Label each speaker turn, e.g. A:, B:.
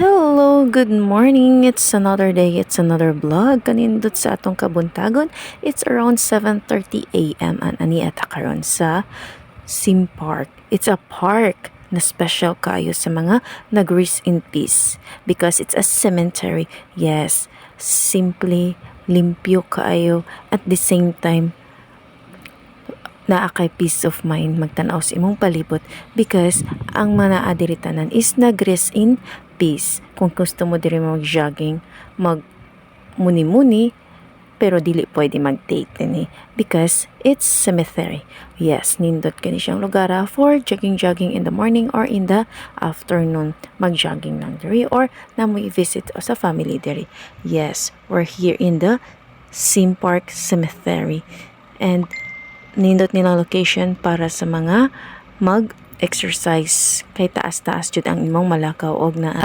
A: Hello, good morning. It's another day, it's another vlog. Kanindot sa atong kabuntagon. It's around 7:30 a.m. Ani ata karon sa Sim Park. It's a park na special kayo sa mga nag-rest in peace because it's a cemetery. Yes, simply limpyo kayo at the same time naa kay peace of mind magtanaw sa imong palibot because ang mga adiritanan is nag-rest in peace. Kung gusto mo diri mag-jogging, mag muni-muni, pero dili pwede mag-date din because it's cemetery. Yes, nindot kani siyang lugar for jogging in the morning or in the afternoon. Mag-jogging lang diri or na mo i-visit sa family diri. Yes, we're here in the Sim Park Cemetery. And nindot nilang location para sa mga mag-exercise kay taas-taas jud ang imong malakaw og na